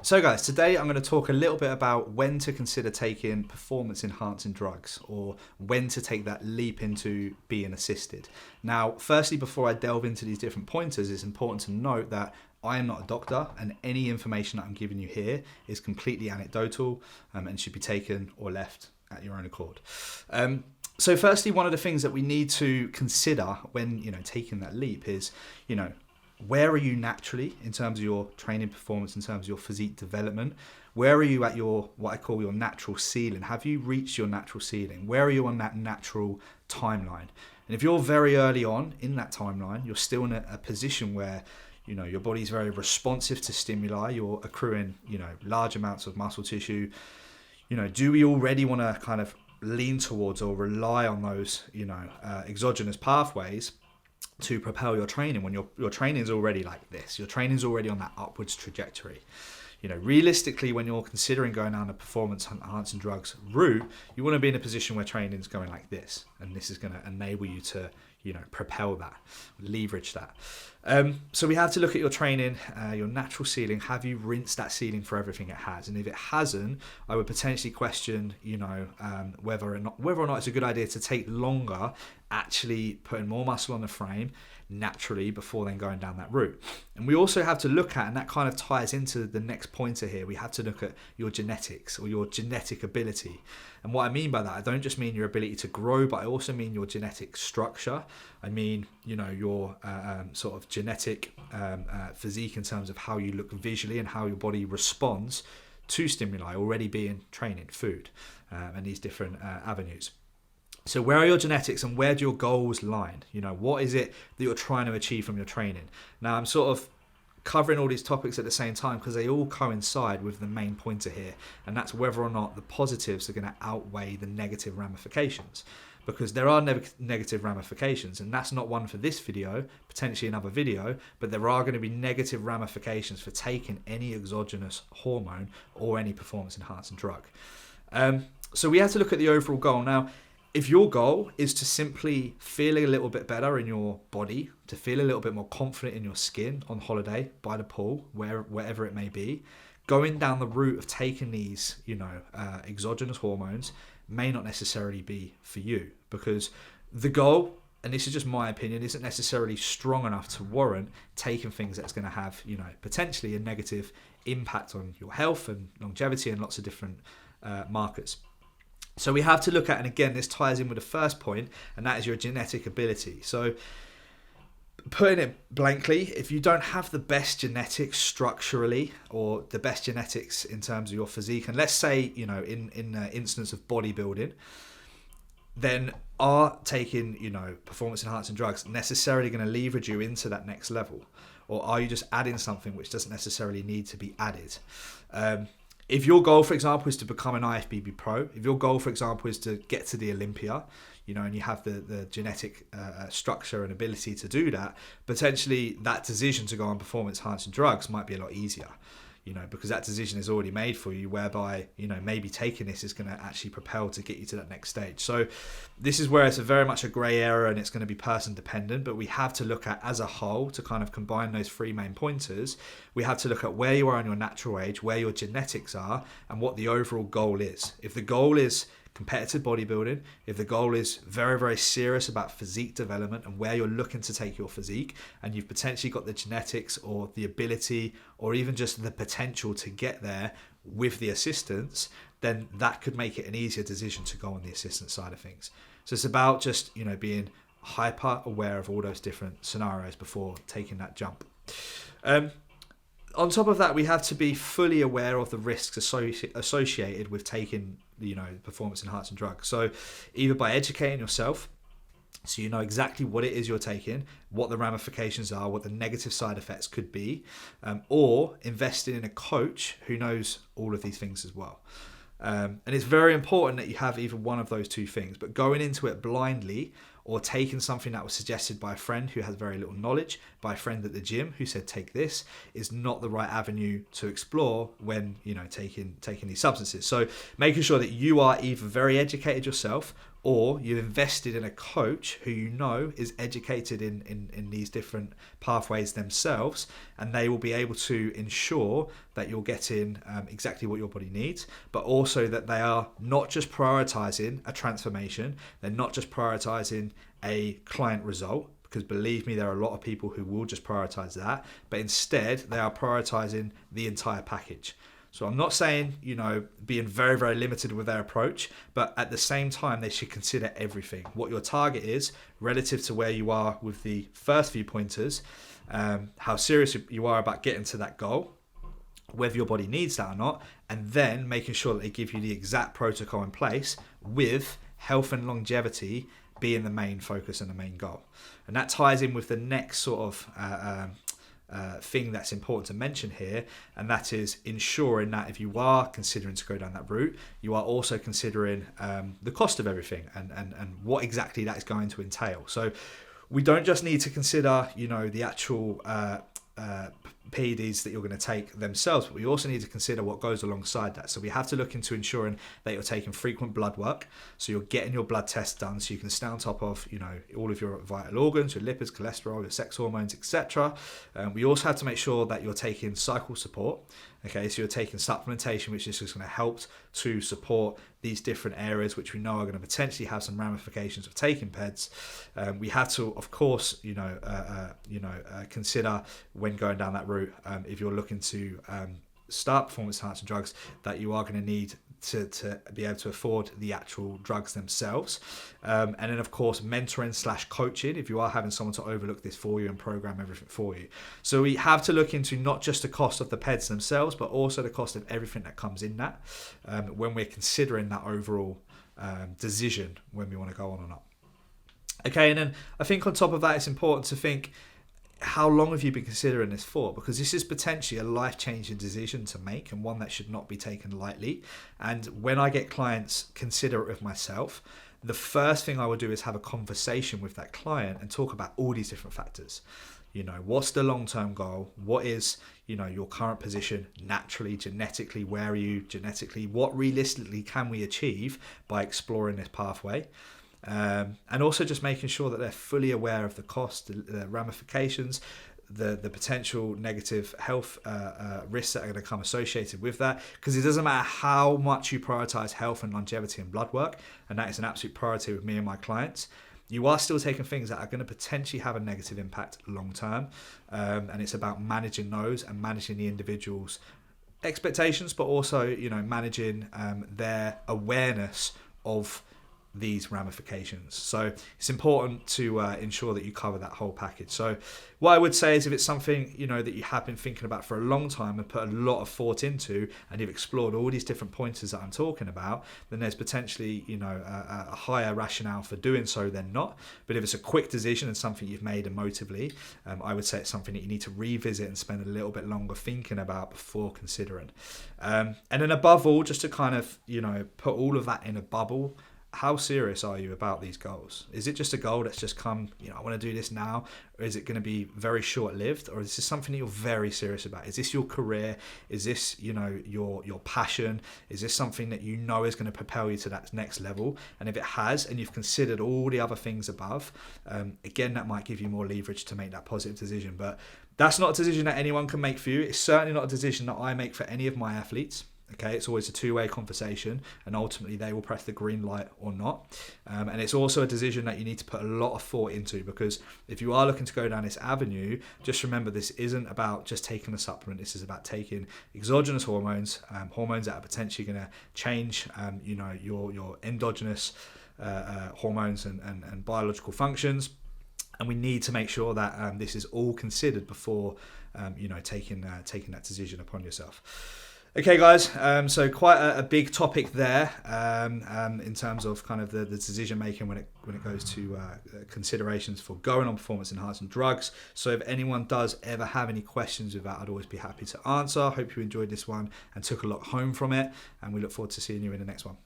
So guys, today I'm going to talk a little bit about when to consider taking performance enhancing drugs or when to take that leap into being assisted. Now, firstly, before I delve into these different pointers, it's important to note that I am not a doctor and any information that I'm giving you here is completely anecdotal and should be taken or left at your own accord. So firstly, one of the things that we need to consider when, taking that leap is, where are you naturally in terms of your training performance, in terms of your physique development? Where are you at your, what I call your natural ceiling? Have you reached your natural ceiling? Where are you on that natural timeline? And if you're very early on in that timeline, you're still in a position where, your body's very responsive to stimuli, you're accruing, large amounts of muscle tissue. Do we already want to kind of lean towards or rely on those, exogenous pathways to propel your training when your training is already like this? Your training is already on that upwards trajectory. Realistically, when you're considering going down a performance enhancing drugs route, you want to be in a position where training is going like this, and this is going to enable you to propel that, leverage that. So we have to look at your training, your natural ceiling. Have you rinsed that ceiling for everything it has? And if it hasn't, I would potentially question, whether or not it's a good idea to take longer, actually putting more muscle on the frame naturally before then going down that route. And we also have to look at, and that kind of ties into the next pointer here, we have to look at your genetics or your genetic ability. And what I mean by that, I don't just mean your ability to grow, but I also mean your genetic structure. I mean, your sort of genetic physique in terms of how you look visually and how your body responds to stimuli already being training, food, and these different avenues. So where are your genetics and where do your goals lie? What is it that you're trying to achieve from your training? Now, I'm sort of covering all these topics at the same time because they all coincide with the main pointer here, and that's whether or not the positives are going to outweigh the negative ramifications, because there are negative ramifications, and that's not one for this video, potentially another video, but there are going to be negative ramifications for taking any exogenous hormone or any performance enhancing drug. So we have to look at the overall goal. Now, if your goal is to simply feel a little bit better in your body, to feel a little bit more confident in your skin on holiday, by the pool, wherever it may be, going down the route of taking these, exogenous hormones may not necessarily be for you, because the goal, and this is just my opinion, isn't necessarily strong enough to warrant taking things that's going to have, potentially a negative impact on your health and longevity and lots of different markers. So we have to look at, and again, this ties in with the first point, and that is your genetic ability. So putting it blankly, if you don't have the best genetics structurally or the best genetics in terms of your physique, and let's say, in the instance of bodybuilding, then are taking, performance enhancing drugs necessarily going to leverage you into that next level? Or are you just adding something which doesn't necessarily need to be added? If your goal, for example, is to become an IFBB pro, if your goal, for example, is to get to the Olympia, and you have the genetic structure and ability to do that, potentially that decision to go on performance enhancing drugs might be a lot easier, because that decision is already made for you, whereby, maybe taking this is going to actually propel to get you to that next stage. So this is where it's very much a grey area and it's going to be person dependent, but we have to look at as a whole to kind of combine those three main pointers. We have to look at where you are in your natural age, where your genetics are, and what the overall goal is. If the goal is competitive bodybuilding, if the goal is very, very serious about physique development and where you're looking to take your physique, and you've potentially got the genetics or the ability or even just the potential to get there with the assistance, then that could make it an easier decision to go on the assistance side of things. So it's about just, being hyper aware of all those different scenarios before taking that jump. On top of that, we have to be fully aware of the risks associated with taking, performance enhancing drugs. So either by educating yourself, so you know exactly what it is you're taking, what the ramifications are, what the negative side effects could be, or investing in a coach who knows all of these things as well. And it's very important that you have either one of those two things, but going into it blindly or taking something that was suggested by a friend who has very little knowledge, by a friend at the gym who said take this, is not the right avenue to explore when taking these substances. So making sure that you are either very educated yourself or you've invested in a coach who you know is educated in these different pathways themselves, and they will be able to ensure that you're getting exactly what your body needs, but also that they are not just prioritizing a transformation, they're not just prioritizing a client result, because believe me, there are a lot of people who will just prioritize that, but instead they are prioritizing the entire package. So I'm not saying, being very, very limited with their approach, but at the same time, they should consider everything. What your target is relative to where you are with the first few pointers, how serious you are about getting to that goal, whether your body needs that or not, and then making sure that they give you the exact protocol in place with health and longevity being the main focus and the main goal. And that ties in with the next sort of thing that's important to mention here, and that is ensuring that if you are considering to go down that route, you are also considering the cost of everything and what exactly that is going to entail. So we don't just need to consider, the actual PEDs that you're going to take themselves, but we also need to consider what goes alongside that. So we have to look into ensuring that you're taking frequent blood work, so you're getting your blood tests done so you can stay on top of all of your vital organs, your lipids, cholesterol, your sex hormones, etc. We also have to make sure that you're taking cycle support. Okay, so you're taking supplementation, which is just going to help to support these different areas, which we know are going to potentially have some ramifications of taking PEDs. We have to, of course, consider when going down that route, if you're looking to start performance enhancing drugs, that you are going to need to be able to afford the actual drugs themselves. And then, of course, mentoring / coaching, if you are having someone to overlook this for you and program everything for you. So we have to look into not just the cost of the PEDs themselves, but also the cost of everything that comes in that when we're considering that overall decision when we want to go on or not. Okay, and then I think on top of that, it's important to think, how long have you been considering this for? Because this is potentially a life-changing decision to make, and one that should not be taken lightly. And when I get clients consider it with myself, the first thing I will do is have a conversation with that client and talk about all these different factors. What's the long-term goal? What is, your current position naturally, genetically? Where are you genetically? What realistically can we achieve by exploring this pathway? And also just making sure that they're fully aware of the cost, the ramifications, the potential negative health risks that are going to come associated with that. Because it doesn't matter how much you prioritize health and longevity and blood work, and that is an absolute priority with me and my clients, you are still taking things that are going to potentially have a negative impact long term. And it's about managing those and managing the individual's expectations, but also, managing their awareness of these ramifications. So it's important to ensure that you cover that whole package. So what I would say is, if it's something that you have been thinking about for a long time and put a lot of thought into, and you've explored all these different pointers that I'm talking about, then there's potentially a higher rationale for doing so than not. But if it's a quick decision and something you've made emotively, I would say it's something that you need to revisit and spend a little bit longer thinking about before considering. And then above all, just to kind of put all of that in a bubble, how serious are you about these goals? Is it just a goal that's just come, I want to do this now? Or is it going to be very short-lived? Or is this something that you're very serious about? Is this your career? Is this, your passion? Is this something that is going to propel you to that next level? And if it has, and you've considered all the other things above, again, that might give you more leverage to make that positive decision. But that's not a decision that anyone can make for you. It's certainly not a decision that I make for any of my athletes. Okay, it's always a two-way conversation, and ultimately they will press the green light or not. And it's also a decision that you need to put a lot of thought into, because if you are looking to go down this avenue, just remember, this isn't about just taking a supplement. This is about taking exogenous hormones, hormones that are potentially going to change, your endogenous hormones and biological functions. And we need to make sure that this is all considered before, taking that decision upon yourself. Okay, guys, so quite a big topic there in terms of kind of the decision making when it goes to considerations for going on performance enhancing drugs. So if anyone does ever have any questions with that, I'd always be happy to answer. Hope you enjoyed this one and took a lot home from it, and we look forward to seeing you in the next one.